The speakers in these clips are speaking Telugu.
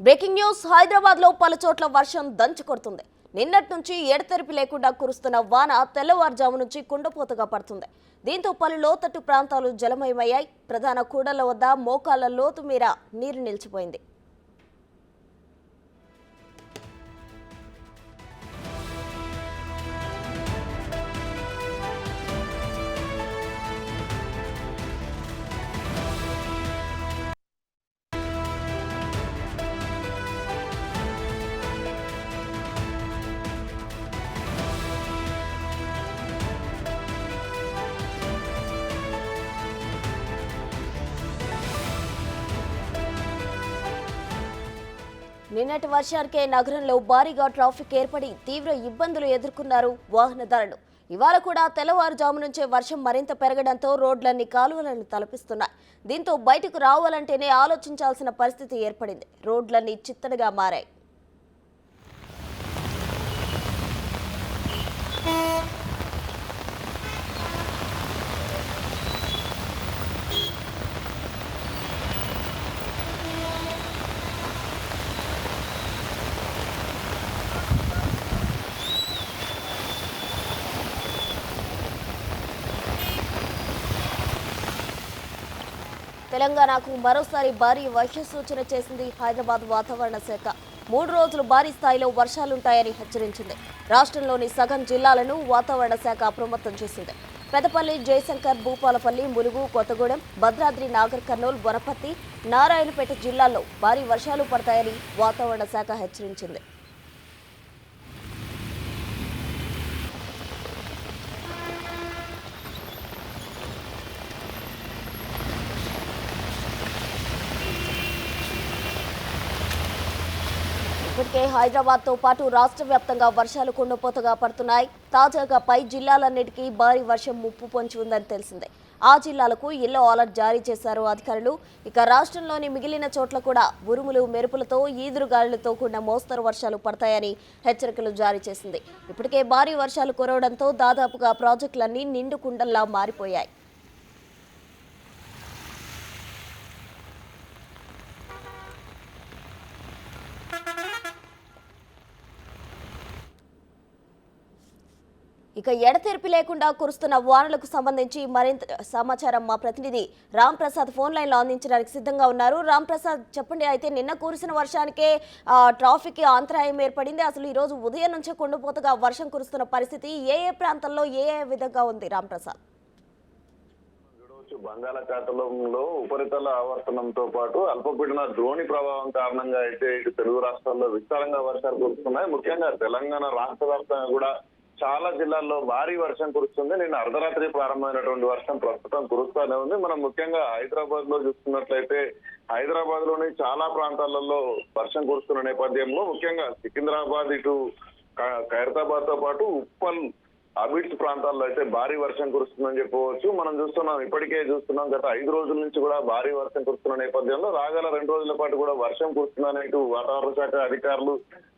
బ్రేకింగ్ న్యూస్ హైదరాబాద్ లో పలు చోట్ల వర్షం దంచి కొడుతుంది. నిన్నటి నుంచి ఎడతెరిపి లేకుండా కురుస్తున్న వాన తెల్లవారుజాము నుంచి కుండపోతగా పడుతుంది. దీంతో పలు లోతట్టు ప్రాంతాలు జలమయమయ్యాయి. ప్రధాన కూడళ్ల వద్ద మోకాళ్ల లోతు మేర నీరు నిలిచిపోయింది. నిన్నటి వర్షానికే నగరంలో భారీగా ట్రాఫిక్ ఏర్పడి తీవ్ర ఇబ్బందులు ఎదుర్కొన్నారు వాహనదారులు. ఇవాళ కూడా తెల్లవారుజాము నుంచే వర్షం మరింత పెరగడంతో రోడ్లన్నీ కాలువలను తలపిస్తున్నాయి. దీంతో బయటకు రావాలంటేనే ఆలోచించాల్సిన పరిస్థితి ఏర్పడింది. రోడ్లన్నీ చిత్తడిగా మారాయి. తెలంగాణకు మరోసారి భారీ వర్ష సూచన చేసింది హైదరాబాద్ వాతావరణ శాఖ. 3 రోజులు భారీ స్థాయిలో వర్షాలుంటాయని హెచ్చరించింది. రాష్ట్రంలోని సగం జిల్లాలను వాతావరణ శాఖ అప్రమత్తం చేసింది. పెదపల్లి, జయశంకర్, భూపాలపల్లి, ములుగు, కొత్తగూడెం, భద్రాద్రి, నాగర్ కర్నూల్, వనపర్తి, నారాయణపేట జిల్లాల్లో భారీ వర్షాలు పడతాయని వాతావరణ శాఖ హెచ్చరించింది. ఇప్పటికే హైదరాబాద్ తో పాటు రాష్ట్ర వ్యాప్తంగా వర్షాలు కుండపోతగా పడుతున్నాయి. తాజాగా పై జిల్లాలన్నిటికీ భారీ వర్షం ముప్పు పొంచి ఉందని తెలిసిందే. ఆ జిల్లాలకు ఎల్లో అలర్ట్ జారీ చేశారు అధికారులు. ఇక రాష్ట్రంలోని మిగిలిన చోట్ల కూడా ఉరుములు, మెరుపులతో, ఈదురుగాలులతో కూడిన మోస్తరు వర్షాలు పడతాయని హెచ్చరికలు జారీ చేసింది. ఇప్పటికే భారీ వర్షాలు కురవడంతో దాదాపుగా ప్రాజెక్టులన్నీ నిండు కుండల్లా మారిపోయాయి. ఇక ఎడతెరిపి లేకుండా కురుస్తున్న వానలకు సంబంధించి మరింత సమాచారం మా ప్రతినిధి రామ్ ప్రసాద్ ఫోన్ లైన్ లో అందించడానికి సిద్ధంగా ఉన్నారు. రామ్ ప్రసాద్, చెప్పండి. అయితే నిన్న కురిసిన వర్షానికే ట్రాఫిక్ అంతరాయం ఏర్పడింది. అసలు ఈ రోజు ఉదయం నుంచే కుండపోతగా వర్షం కురుస్తున్న పరిస్థితి ఏ ప్రాంతంలో ఏ విధంగా ఉంది రామ్ ప్రసాద్? బంగాళాఖాతంలో ఉపరితల ఆవర్తనంతో పాటు అల్పపీడన ద్రోణి ప్రభావం కారణంగా అయితే ఇటు తెలుగు రాష్ట్రాల్లో విస్తారంగా వర్షాలు కురుస్తున్నాయి. ముఖ్యంగా తెలంగాణ రాష్ట్ర వ్యాప్తంగా కూడా చాలా జిల్లాల్లో భారీ వర్షం కురుస్తుంది. నిన్న అర్ధరాత్రి ప్రారంభమైనటువంటి వర్షం ప్రస్తుతం కురుస్తూనే ఉంది. మనం ముఖ్యంగా హైదరాబాద్ లో చూస్తున్నట్లయితే హైదరాబాద్ లోని చాలా ప్రాంతాలలో వర్షం కురుస్తున్న నేపథ్యంలో ముఖ్యంగా సికింద్రాబాద్, ఇటు ఖైరతాబాద్ తో పాటు ఉప్పల్, అబిడ్స్ ప్రాంతాల్లో అయితే భారీ వర్షం కురుస్తుందని చెప్పవచ్చు. మనం ఇప్పటికే చూస్తున్నాం గత 5 రోజుల నుంచి కూడా భారీ వర్షం కురుస్తున్న నేపథ్యంలో రాగల 2 రోజుల పాటు కూడా వర్షం కురుస్తుందని ఇటు వాతావరణ శాఖ అధికారులు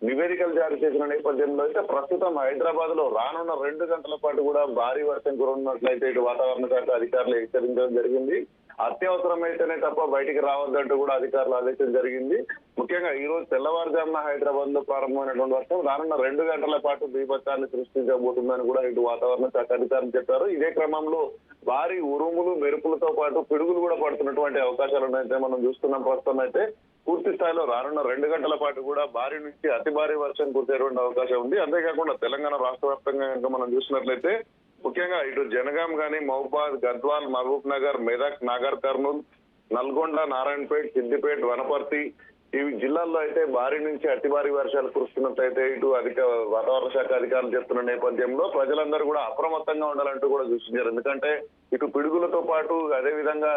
నివేదికలు జారీ చేసిన నేపథ్యంలో అయితే ప్రస్తుతం హైదరాబాద్ లో రానున్న 2 గంటల పాటు కూడా భారీ వర్షం కురవనున్నట్లయితే ఇటు వాతావరణ శాఖ అధికారులు హెచ్చరించడం జరిగింది. అత్యవసరమైతేనే తప్ప బయటికి రావద్దంటూ కూడా అధికారులు ఆదేశం జరిగింది. ముఖ్యంగా ఈ రోజు తెల్లవారుజామున హైదరాబాద్ లో ప్రారంభమైనటువంటి వర్షం రానున్న 2 గంటల పాటు బీభత్సాన్ని సృష్టించబోతుందని కూడా ఇటు వాతావరణ శాఖ అధికారులు చెప్పారు. ఇదే క్రమంలో భారీ ఉరుములు, మెరుపులతో పాటు పిడుగులు కూడా పడుతున్నటువంటి అవకాశాలు ఉన్నాయైతే మనం చూస్తున్నాం. ప్రస్తుతం అయితే పూర్తి స్థాయిలో రానున్న 2 గంటల పాటు కూడా భారీ నుంచి అతి భారీ వర్షం కురిసేటువంటి అవకాశం ఉంది. అంతేకాకుండా తెలంగాణ రాష్ట్ర వ్యాప్తంగా కనుక మనం చూసినట్లయితే ముఖ్యంగా ఇటు జనగాం గానీ, మహబూబాద్, గద్వాల్, మహబూబ్ నగర్, మెదక్, నాగర్ కర్నూల్, నల్గొండ, నారాయణపేట్, సిద్దిపేట, వనపర్తి ఈ జిల్లాల్లో అయితే భారీ నుంచి అతి భారీ వర్షాలు కురుస్తున్నట్లయితే ఇటు వాతావరణ శాఖ అధికారులు చెప్తున్న నేపథ్యంలో ప్రజలందరూ కూడా అప్రమత్తంగా ఉండాలంటూ కూడా సూచించారు. ఎందుకంటే ఇటు పిడుగులతో పాటు అదే విధంగా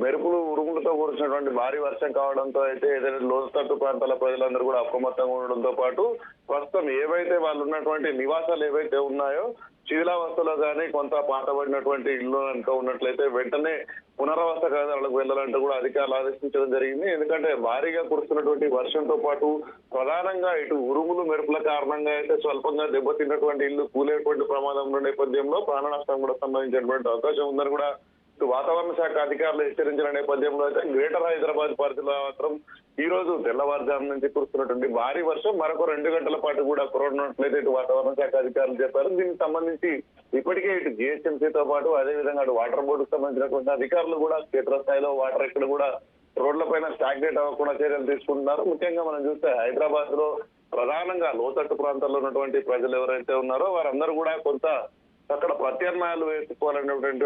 మెరుపులు, ఉరుములతో కురిసినటువంటి భారీ వర్షం కావడంతో అయితే ఏదైనా లోతట్టు ప్రాంతాల ప్రజలందరూ కూడా అప్రమత్తంగా ఉండడంతో పాటు ప్రస్తుతం ఏవైతే వాళ్ళు ఉన్నటువంటి నివాసాలు ఏవైతే ఉన్నాయో శిథిలావస్థలో కానీ కొంత పాతబడినటువంటి ఇల్లు కనుక ఉన్నట్లయితే వెంటనే పునరావాస కేంద్రాలకు వెళ్లాలంటూ కూడా అధికారులు ఆదేశించడం జరిగింది. ఎందుకంటే భారీగా కురుస్తున్నటువంటి వర్షంతో పాటు ప్రధానంగా ఇటు ఉరుములు, మెరుపుల కారణంగా అయితే స్వల్పంగా దెబ్బతిన్నటువంటి ఇల్లు కూలేటువంటి ప్రమాదం ఉన్న నేపథ్యంలో ప్రాణ నష్టం కూడా సంభవించేటువంటి అవకాశం ఉందని కూడా వాతావరణ శాఖ అధికారులు హెచ్చరించిన నేపథ్యంలో అయితే గ్రేటర్ హైదరాబాద్ పరిధిలో మాత్రం ఈ రోజు తెల్లవారుజాము నుంచి కురుస్తున్నటువంటి భారీ వర్షం మరొక 2 గంటల పాటు కూడా కురవనున్నట్లయితే ఇటు వాతావరణ శాఖ అధికారులు చెప్పారు. దీనికి సంబంధించి ఇప్పటికే ఇటు జిహెచ్ఎంసీతో పాటు అదేవిధంగా అటు వాటర్ బోర్డుకు సంబంధించినటువంటి అధికారులు కూడా క్షేత్రస్థాయిలో వాటర్ ఎక్కడ కూడా రోడ్ల పైన స్టాగ్నేట్ అవ్వకుండా చర్యలు తీసుకుంటున్నారు. ముఖ్యంగా మనం చూస్తే హైదరాబాద్ లో ప్రధానంగా లోతట్టు ప్రాంతాల్లో ఉన్నటువంటి ప్రజలు ఎవరైతే ఉన్నారో వారందరూ కూడా కొంత అక్కడ ప్రత్యామ్నాయాలు వేసుకోవాలనేటువంటి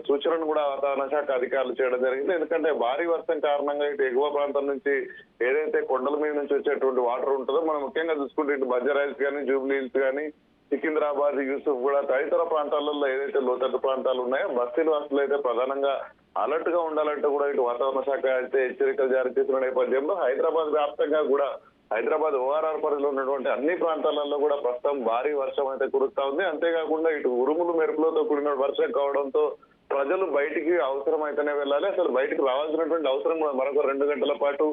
సూచనను కూడా వాతావరణ శాఖ అధికారులు చేయడం జరిగింది. ఎందుకంటే భారీ వర్షం కారణంగా ఇటు ఎగువ ప్రాంతం నుంచి ఏదైతే కొండల మీద నుంచి వచ్చేటువంటి వాటర్ ఉంటుందో మనం ముఖ్యంగా చూసుకుంటే ఇటు బంజారాయిల్స్ కానీ జూబ్లీ హిల్స్ కానీ సికింద్రాబాద్ యూసుఫ్ కూడా తదితర ప్రాంతాలలో ఏదైతే లోతట్టు ప్రాంతాలు ఉన్నాయో బస్తీల వాసులు అయితే ప్రధానంగా అలర్ట్ గా ఉండాలంటే కూడా ఇటు వాతావరణ శాఖ అయితే హెచ్చరికలు జారీ చేసిన నేపథ్యంలో హైదరాబాద్ వ్యాప్తంగా కూడా హైదరాబాద్ ఓఆర్ఆర్ పరిధిలో ఉన్నటువంటి అన్ని ప్రాంతాలలో కూడా ప్రస్తుతం భారీ వర్షం అయితే కురుస్తా ఉంది. అంతేకాకుండా ఇటు ఉరుములు మెరుపులతో కూడిన వర్షం కావడంతో ప్రజలు బయటికి అవసరమైతేనే వెళ్ళాలి. అసలు బయటికి రావాల్సినటువంటి అవసరం కూడా మరొక 2 గంటల పాటు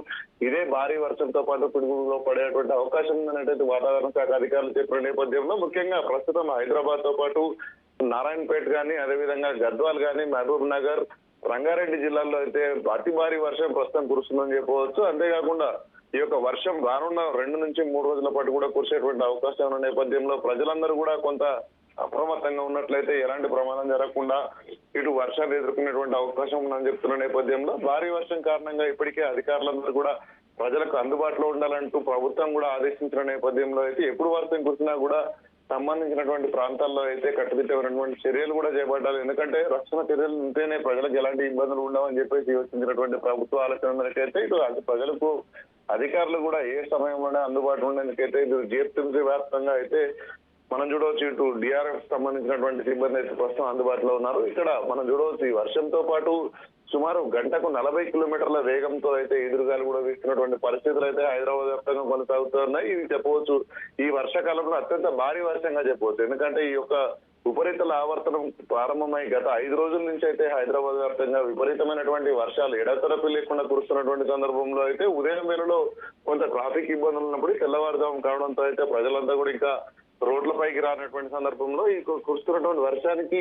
ఇదే భారీ వర్షంతో పాటు పిడుగులో పడేటువంటి అవకాశం ఉందనేటువంటి వాతావరణ శాఖ అధికారులు చెప్పిన నేపథ్యంలో ముఖ్యంగా ప్రస్తుతం హైదరాబాద్ తో పాటు నారాయణపేట గానీ అదేవిధంగా గద్వాల్ గానీ మహబూబ్ నగర్ రంగారెడ్డి జిల్లాల్లో అయితే అతి భారీ వర్షం ప్రస్తుతం కురుస్తుందని చెప్పవచ్చు. అంతేకాకుండా ఈ యొక్క వర్షం రానున్న 2 నుంచి 3 రోజుల పాటు కూడా కురిసేటువంటి అవకాశం ఉన్న నేపథ్యంలో ప్రజలందరూ కూడా కొంత అప్రమత్తంగా ఉన్నట్లయితే ఎలాంటి ప్రమాదం జరగకుండా ఇటు వర్షాలు ఎదుర్కొనేటువంటి అవకాశం ఉందని చెప్తున్న నేపథ్యంలో భారీ వర్షం కారణంగా ఇప్పటికే అధికారులందరూ కూడా ప్రజలకు అందుబాటులో ఉండాలంటూ ప్రభుత్వం కూడా ఆదేశించిన నేపథ్యంలో అయితే ఎప్పుడు వర్షం కురిసినా కూడా సంబంధించినటువంటి ప్రాంతాల్లో అయితే కట్టుదిట్టమైనటువంటి చర్యలు కూడా చేపట్టాలి. ఎందుకంటే రక్షణ చర్యలు ఉంటేనే ప్రజలకు ఎలాంటి ఇబ్బందులు ఉండవని చెప్పేసి యోచించినటువంటి ప్రభుత్వ ఆలోచన మేరకైతే ఇటు ప్రజలకు అధికారులు కూడా ఏ సమయంలోనే అందుబాటులో ఉండేందుకైతే ఇటు జిహెచ్ఎంసీ వ్యాప్తంగా అయితే మనం చూడవచ్చు ఇటు డిఆర్ఎఫ్ సంబంధించినటువంటి సిబ్బంది అయితే ప్రస్తుతం అందుబాటులో ఉన్నారు. ఇక్కడ మనం చూడవచ్చు ఈ వర్షంతో పాటు సుమారు గంటకు 40 కిలోమీటర్ల వేగంతో అయితే ఎదురుగాలు కూడా వీస్తున్నటువంటి పరిస్థితులు అయితే హైదరాబాద్ వ్యాప్తంగా కొనసాగుతున్నాయి. ఇది చెప్పవచ్చు ఈ వర్షాకాలంలో అత్యంత భారీ వర్షంగా చెప్పవచ్చు. ఎందుకంటే ఈ యొక్క ఉపరితల ఆవర్తనం ప్రారంభమై గత 5 రోజుల నుంచి అయితే హైదరాబాద్ వ్యాప్తంగా విపరీతమైనటువంటి వర్షాలు ఎడతెరపి లేకుండా కురుస్తున్నటువంటి సందర్భంలో అయితే ఉదయం వేళలో కొంత ట్రాఫిక్ ఇబ్బందులు ఉన్నప్పుడు తెల్లవారుజాము కావడంతో అయితే ప్రజలంతా కూడా ఇంకా రోడ్లపైకి రానటువంటి సందర్భంలో ఈ కురుస్తున్నటువంటి వర్షానికి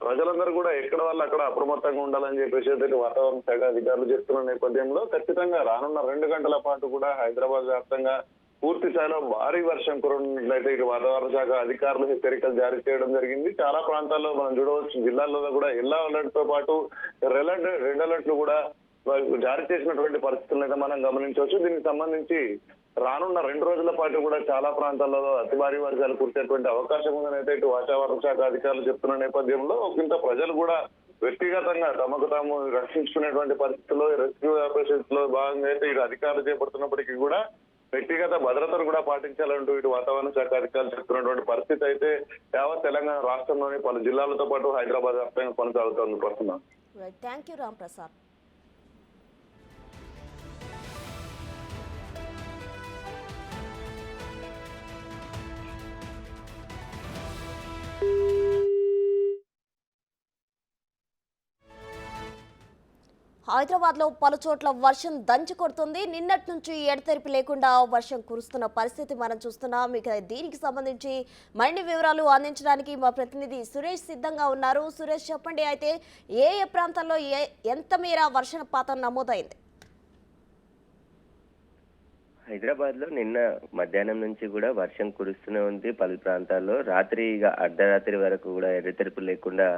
ప్రజలందరూ కూడా ఎక్కడ వాళ్ళు అక్కడ అప్రమత్తంగా ఉండాలని చెప్పేసి అయితే వాతావరణ శాఖ అధికారులు చెప్తున్న నేపథ్యంలో ఖచ్చితంగా రానున్న 2 గంటల పాటు కూడా హైదరాబాద్ వ్యాప్తంగా పూర్తి స్థాయిలో భారీ వర్షం కురవనున్నట్లయితే ఇటు వాతావరణ శాఖ అధికారులు హెచ్చరికలు జారీ చేయడం జరిగింది. చాలా ప్రాంతాల్లో మనం చూడవచ్చు జిల్లాల్లో కూడా ఎల్లో అలర్ట్ తో పాటు రెడ్ అలర్ట్లు కూడా జారీ చేసినటువంటి పరిస్థితులను అయితే మనం గమనించవచ్చు. దీనికి సంబంధించి రానున్న 2 రోజుల పాటు కూడా చాలా ప్రాంతాల్లో అతి భారీ వర్షాలు కురిసేటువంటి అవకాశం ఉందని అయితే ఇటు వాతావరణ శాఖ అధికారులు చెప్తున్న నేపథ్యంలో ఇంత ప్రజలు కూడా వ్యక్తిగతంగా తమకు తాము రక్షించుకునేటువంటి పరిస్థితుల్లో రెస్క్యూ ఆపరేషన్స్ లో భాగంగా అయితే ఇటు అధికారులు చేపడుతున్నప్పటికీ కూడా వ్యక్తిగత భద్రతను కూడా పాటించాలంటూ ఇటు వాతావరణ శాఖ అధికారులు చెప్తున్నటువంటి పరిస్థితి అయితే యావత్ తెలంగాణ రాష్ట్రంలోని పలు జిల్లాలతో పాటు హైదరాబాద్ వ్యాప్తంగా కొనసాగుతోంది ప్రస్తుతం. Thank you Ram Prasad. హైదరాబాద్ లో పలు చోట్ల వర్షం దంచి కొడుతుంది. నిన్నటి నుంచి ఎడతెరిపి లేకుండా వర్షం కురుస్తున్న పరిస్థితి మనం చూస్తున్నాం. ఇక దీనికి సంబంధించి మరిన్ని వివరాలు అందించడానికి మా ప్రతినిధి సురేష్ సిద్ధంగా ఉన్నారు. సురేష్ చెప్పండి, అయితే ఏ ఏ ప్రాంతాల్లో ఎంత మేర వర్షపాతం నమోదైంది? హైదరాబాద్ లో నిన్న మధ్యాహ్నం నుంచి కూడా వర్షం కురుస్తూనే ఉంది. పలు ప్రాంతాల్లో రాత్రి అర్ధరాత్రి వరకు కూడా ఎడతెరిపి లేకుండా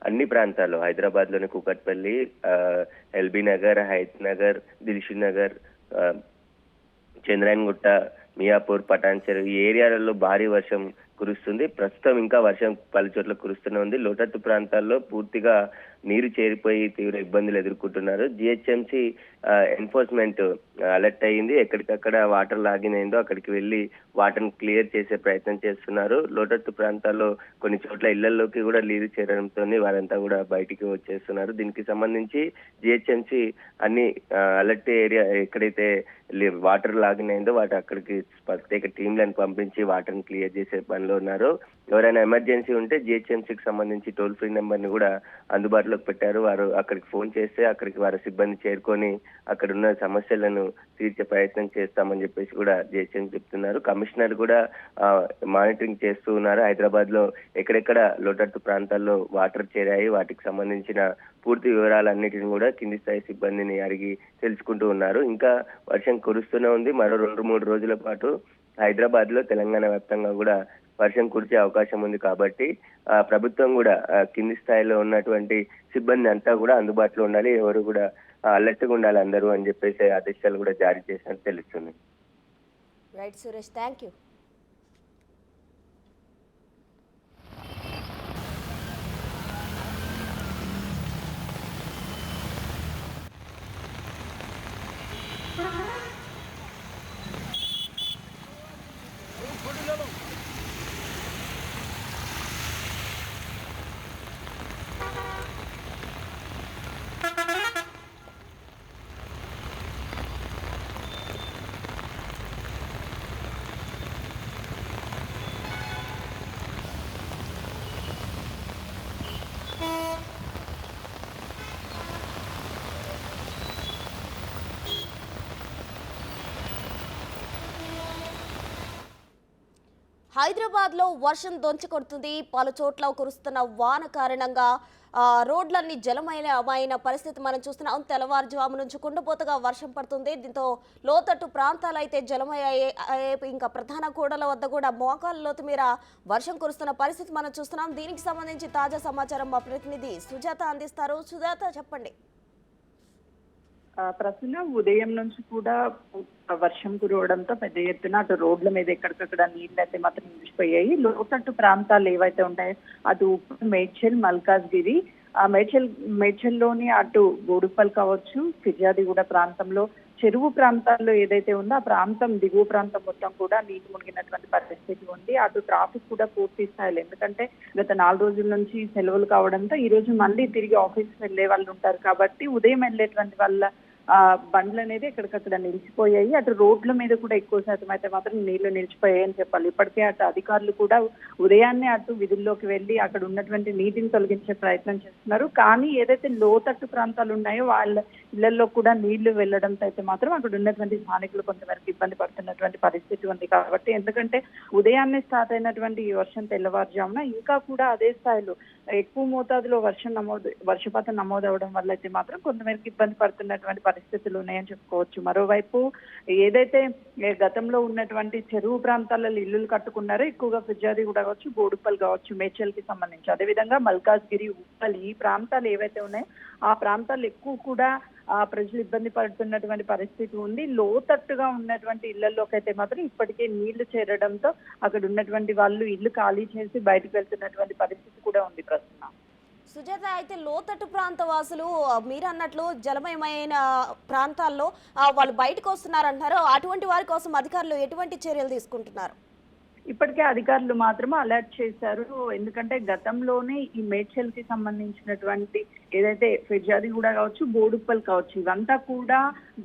అన్ని ప్రాంతాల్లో హైదరాబాద్ లోని కూకట్పల్లి, ఎల్బీ నగర్, హైత్ నగర్, దిల్షుక్ నగర్, చంద్రాయన్గుట్ట, మియాపూర్, పటాన్ చెరువు ఈ ఏరియాలలో భారీ వర్షం కురుస్తుంది. ప్రస్తుతం ఇంకా వర్షం పలు చోట్ల కురుస్తూనే ఉంది. లోతట్టు ప్రాంతాల్లో పూర్తిగా నీరు చేరిపోయి తీవ్ర ఇబ్బందులు ఎదుర్కొంటున్నారు. జిహెచ్ఎంసీ ఎన్ఫోర్స్మెంట్ అలర్ట్ అయ్యింది. ఎక్కడికక్కడ వాటర్ లాగినైందో అక్కడికి వెళ్లి వాటర్ని క్లియర్ చేసే ప్రయత్నం చేస్తున్నారు. లోతట్టు ప్రాంతాల్లో కొన్ని చోట్ల ఇళ్లలోకి కూడా నీరు చేరడంతో వారంతా కూడా బయటికి వచ్చేస్తున్నారు. దీనికి సంబంధించి జిహెచ్ఎంసీ అన్ని అలర్ట్ ఏరియా ఎక్కడైతే వాటర్ లాగినైందో వాటి అక్కడికి ప్రత్యేక టీంలను పంపించి వాటర్ని క్లియర్ చేసే పని పనిలో ఉన్నారు. ఎవరైనా ఎమర్జెన్సీ ఉంటే జిహెచ్ఎంసీకి సంబంధించి టోల్ ఫ్రీ నెంబర్ ని కూడా అందుబాటులోకి పెట్టారు. వారు అక్కడికి ఫోన్ చేస్తే అక్కడికి వారి సిబ్బంది చేరుకొని అక్కడ ఉన్న సమస్యలను తీర్చే ప్రయత్నం చేస్తామని చెప్పేసి కూడా జిహెచ్ఎంసీ చెప్తున్నారు. కమిషనర్ కూడా మానిటరింగ్ చేస్తూ ఉన్నారు. హైదరాబాద్ లో ఎక్కడెక్కడ లోతట్టు ప్రాంతాల్లో వాటర్ చేరాయి, వాటికి సంబంధించిన పూర్తి వివరాలన్నిటిని కూడా కింది స్థాయి సిబ్బందిని అడిగి తెలుసుకుంటూ ఉన్నారు. ఇంకా వర్షం కురుస్తూనే ఉంది. మరో 2-3 రోజుల పాటు హైదరాబాద్ లో తెలంగాణ వ్యాప్తంగా కూడా వర్షం కురిసే అవకాశం ఉంది. కాబట్టి ప్రభుత్వం కూడా కింది స్థాయిలో ఉన్నటువంటి సిబ్బంది అంతా కూడా అందుబాటులో ఉండాలి, ఎవరు కూడా అలర్ట్గా ఉండాలి అందరూ అని చెప్పేసి ఆదేశాలు కూడా జారీ చేసినట్టు తెలుస్తుంది. Right Suresh, thank you. Hyderabad లో వర్షం దొంచుకొడుతుంది. పలు చోట్ల కురుస్తున్న వాన కారణంగా రోడ్లన్నీ జలమయమైన పరిస్థితి మనం చూస్తున్నాం. తెల్లవారుజాము నుంచి కుండపోతగా వర్షం పడుతుంది. దీంతో లోతట్టు ప్రాంతాలు అయితే జలమయ్యాయి. ఇంకా ప్రధాన కూడల వద్ద కూడా మోకాళ్ళ లోతు మేర వర్షం కురుస్తున్న పరిస్థితి మనం చూస్తున్నాం. దీనికి సంబంధించి తాజా సమాచారం మా ప్రతినిధి సుజాత అందిస్తారు. సుజాత, చెప్పండి. ప్రస్తుతం ఉదయం నుంచి కూడా వర్షం కురవడంతో పెద్ద ఎత్తున అటు రోడ్ల మీద ఎక్కడికక్కడ నీళ్ళు అయితే మాత్రం నిలిచిపోయాయి. లోతట్టు ప్రాంతాలు ఏవైతే ఉంటాయో అటు మేడ్చల్, మల్కాజ్గిరి, మేడ్చల్లోని అటు బోడుపల్ కావచ్చు, ఫిర్యాదిగూడ ప్రాంతంలో చెరువు ప్రాంతాల్లో ఏదైతే ఉందో ఆ ప్రాంతం దిగువ ప్రాంతం మొత్తం కూడా నీటి మునిగినటువంటి పరిస్థితి ఉంది. అటు ట్రాఫిక్ కూడా పూర్తి స్థాయిలో, ఎందుకంటే గత 4 రోజుల నుంచి సెలవులు కావడంతో ఈ రోజు మళ్ళీ తిరిగి ఆఫీస్కి వెళ్లే వాళ్ళు ఉంటారు కాబట్టి ఉదయం వెళ్ళేటువంటి వాళ్ళ బండ్లు అనేది ఎక్కడికక్కడ నిలిచిపోయాయి. అటు రోడ్ల మీద కూడా ఎక్కువ శాతం అయితే మాత్రం నీళ్లు నిలిచిపోయాయని చెప్పాలి. ఇప్పటికే అటు అధికారులు కూడా ఉదయాన్నే అటు విధుల్లోకి వెళ్లి అక్కడ ఉన్నటువంటి నీటిని తొలగించే ప్రయత్నం చేస్తున్నారు. కానీ ఏదైతే లోతట్టు ప్రాంతాలు ఉన్నాయో వాళ్ళ ఇళ్లలో కూడా నీళ్లు వెళ్లడంతో అయితే మాత్రం అక్కడ ఉన్నటువంటి స్థానికులు కొంతవరకు ఇబ్బంది పడుతున్నటువంటి పరిస్థితి ఉంది. కాబట్టి ఎందుకంటే ఉదయాన్నే స్టార్ట్ అయినటువంటి ఈ వర్షం తెల్లవారుజామున ఇంకా కూడా అదే స్థాయిలో ఎక్కువ మోతాదులో వర్షపాతం నమోదవడం వల్ల అయితే మాత్రం కొంతమేరకు ఇబ్బంది పడుతున్నటువంటి పరిస్థితులు ఉన్నాయని చెప్పుకోవచ్చు. మరోవైపు ఏదైతే గతంలో ఉన్నటువంటి చెరువు ప్రాంతాలలో ఇల్లులు కట్టుకున్నారో ఎక్కువగా ఫిర్యాదిగూడ కావచ్చు, బోడుపల్ కావచ్చు, మేడ్చల్ కి సంబంధించి, అదేవిధంగా మల్కాజ్గిరి, ఉప్పల్ ఈ ప్రాంతాలు ఏవైతే ఉన్నాయో ఆ ప్రాంతాలు ఎక్కువ కూడా ప్రజలు ఇబ్బంది పడుతున్నటువంటి పరిస్థితి ఉంది. లోతట్టుగా ఉన్నటువంటి ఇళ్లలోకి అయితే మాత్రం ఇప్పటికే నీళ్లు చేరడంతో అక్కడ ఉన్నటువంటి వాళ్ళు ఇల్లు ఖాళీ చేసి బయటకు వెళ్తున్నటువంటి పరిస్థితి కూడా ఉంది ప్రస్తుతం. సుజాత, అయితే లోతట్టు ప్రాంత వాసులు మీరు అన్నట్లు జలమయమైన ప్రాంతాల్లో వాళ్ళు బయటకు వస్తున్నారంటారు. అటువంటి వారి కోసం అధికారులు ఎటువంటి చర్యలు తీసుకుంటున్నారు? ఇప్పటికే అధికారులు మాత్రం అలర్ట్ చేశారు. ఎందుకంటే గతంలోనే ఈ మేడ్చల్ కి సంబంధించినటువంటి ఏదైతే ఫిర్యాదిగూడ కావచ్చు, బోడుప్పల్ కావచ్చు, ఇవంతా కూడా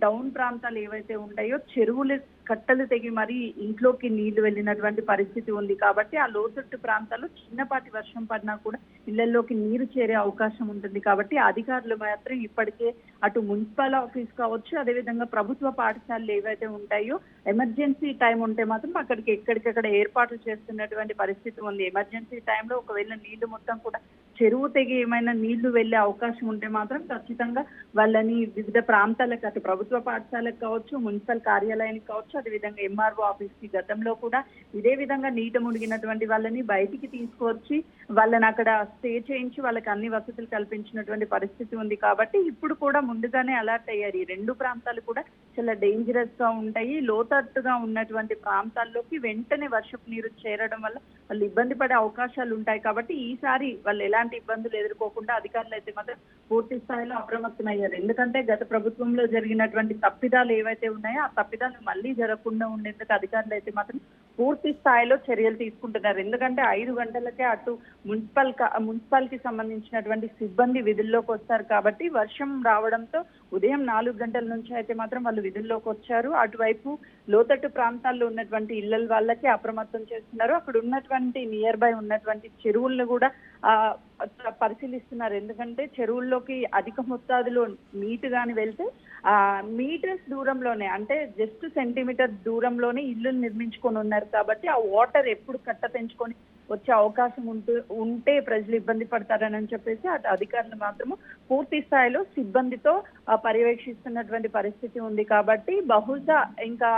డౌన్ ప్రాంతాలు ఏవైతే ఉంటాయో చెరువులు కట్టలు తెగి మరి ఇంట్లోకి నీళ్లు వెళ్ళినటువంటి పరిస్థితి ఉంది. కాబట్టి ఆ లోతట్టు ప్రాంతాల్లో చిన్నపాటి వర్షం పడినా కూడా ఇళ్లలోకి నీరు చేరే అవకాశం ఉంటుంది. కాబట్టి అధికారులు మాత్రం ఇప్పటికే అటు మున్సిపల్ ఆఫీస్ కావచ్చు, అదేవిధంగా ప్రభుత్వ పాఠశాలలు ఏవైతే ఉంటాయో ఎమర్జెన్సీ టైం ఉంటే మాత్రం అక్కడికి ఎక్కడికక్కడ ఏర్పాట్లు చేస్తున్నటువంటి పరిస్థితి ఉంది. ఎమర్జెన్సీ టైంలో ఒకవేళ నీళ్లు మొత్తం కూడా చెరువు తెగి ఏమైనా నీళ్లు వెళ్లే అవకాశం ఉంటే మాత్రం ఖచ్చితంగా వాళ్ళని వివిధ ప్రాంతాలకు, అటు ప్రభుత్వ పాఠశాలకు కావచ్చు, మున్సిపల్ కార్యాలయానికి కావచ్చు, అదేవిధంగా ఎంఆర్ఓ ఆఫీస్ కి గతంలో కూడా ఇదే విధంగా నీట మునిగినటువంటి వాళ్ళని బయటికి తీసుకువచ్చి వాళ్ళని అక్కడ స్టే చేయించి వాళ్ళకి అన్ని వసతులు కల్పించినటువంటి పరిస్థితి ఉంది. కాబట్టి ఇప్పుడు కూడా ముందుగానే అలర్ట్ అయ్యారు. ఈ 2 ప్రాంతాలు కూడా చాలా డేంజరస్ గా ఉంటాయి. లోతట్టుగా ఉన్నటువంటి ప్రాంతాల్లోకి వెంటనే వర్షపు నీరు చేరడం వల్ల వాళ్ళు ఇబ్బంది పడే అవకాశాలు ఉంటాయి. కాబట్టి ఈసారి వాళ్ళు ఎలాంటి ఇబ్బందులు ఎదుర్కోకుండా అధికారులు అయితే మాత్రం పూర్తి స్థాయిలో అప్రమత్తమయ్యారు. ఎందుకంటే గత ప్రభుత్వంలో జరిగినటువంటి తప్పిదాలు ఏవైతే ఉన్నాయో ఆ తప్పిదాలు మళ్ళీ జరగకుండా ఉండేందుకు అధికారులు అయితే మాత్రం పూర్తి స్థాయిలో చర్యలు తీసుకుంటున్నారు. ఎందుకంటే 5 గంటలకే అటు మున్సిపల్ కి సంబంధించినటువంటి సిబ్బంది విధుల్లోకి వస్తారు. కాబట్టి వర్షం రావడంతో ఉదయం 4 గంటల నుంచి అయితే మాత్రం వాళ్ళు విధుల్లోకి వచ్చారు. అటువైపు లోతట్టు ప్రాంతాల్లో ఉన్నటువంటి ఇళ్ల వాళ్ళకి అప్రమత్తం చేస్తున్నారు. అక్కడ ఉన్నటువంటి నియర్ బై ఉన్నటువంటి చెరువులను కూడా పరిశీలిస్తున్నారు. ఎందుకంటే చెరువుల్లోకి అధిక మొత్తాదులో నీటి గాని వెళ్తే మీటర్స్ దూరంలోనే, అంటే జస్ట్ సెంటీమీటర్ దూరంలోనే ఇల్లు నిర్మించుకొని ఉన్నారు. కాబట్టి ఆ వాటర్ ఎప్పుడు కట్ట పెంచుకొని వచ్చే అవకాశం ఉంటే ప్రజలు ఇబ్బంది పడతారని చెప్పేసి అటు అధికారులు మాత్రము పూర్తి స్థాయిలో సిబ్బందితో పర్యవేక్షిస్తున్నటువంటి పరిస్థితి ఉంది. కాబట్టి బహుశా ఇంకా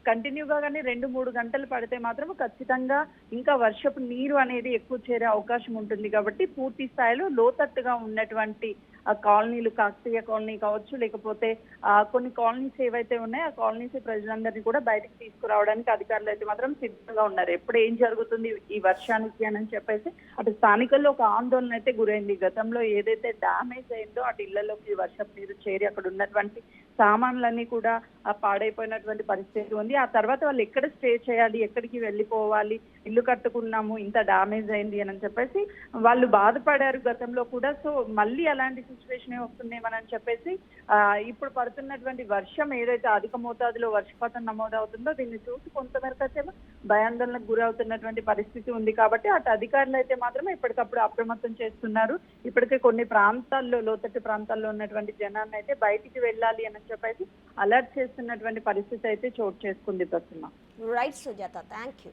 కంటిన్యూగా కానీ 2-3 గంటలు పడితే మాత్రం ఖచ్చితంగా ఇంకా వర్షపు నీరు అనేది ఎక్కువ చేరే అవకాశం ఉంటుంది. కాబట్టి పూర్తి స్థాయిలో లోతట్టుగా ఉన్నటువంటి ఆ కాలనీలు, కాకతీయ కాలనీ కావచ్చు, లేకపోతే కొన్ని కాలనీస్ ఏవైతే ఉన్నాయో ఆ కాలనీస్ ప్రజలందరినీ కూడా బయటకు తీసుకురావడానికి అధికారులు అయితే మాత్రం సిద్ధంగా ఉన్నారు. ఎప్పుడు ఏం జరుగుతుంది ఈ వర్షానికి అని చెప్పేసి అటు స్థానికుల్లో ఒక ఆందోళన అయితే గురైంది. గతంలో ఏదైతే డ్యామేజ్ అయిందో అటు ఇళ్లలోకి వర్షపు నీరు చేరి అక్కడ ఉన్నటువంటి సామాన్లన్నీ కూడా పాడైపోయినటువంటి పరిస్థితి ఉంది. ఆ తర్వాత వాళ్ళు ఎక్కడ స్టే చేయాలి, ఎక్కడికి వెళ్ళిపోవాలి, ఇల్లు కట్టుకున్నాము ఇంత డ్యామేజ్ అయింది అని చెప్పేసి వాళ్ళు బాధపడారు గతంలో కూడా. సో మళ్ళీ అలాంటి సిచ్యువేషన్ వస్తుందేమని చెప్పేసి ఇప్పుడు పడుతున్నటువంటి వర్షం ఏదైతే అధిక మోతాదులో వర్షపాతం నమోదవుతుందో దీన్ని చూసి కొంతమేరకు అయితే భయాందోళనకు గురవుతున్నటువంటి పరిస్థితి ఉంది. కాబట్టి అటు అధికారులు అయితే మాత్రం ఎప్పటికప్పుడు అప్రమత్తం చేస్తున్నారు. ఇప్పటికే కొన్ని ప్రాంతాల్లో, లోతట్టు ప్రాంతాల్లో ఉన్నటువంటి జనాన్ని అయితే బయటికి వెళ్ళాలి అని చెప్పేసి అలర్ట్ చేస్తున్నటువంటి పరిస్థితి అయితే చోటు చేసుకుంది ప్రస్తుతం. Right Sujatha, thank you.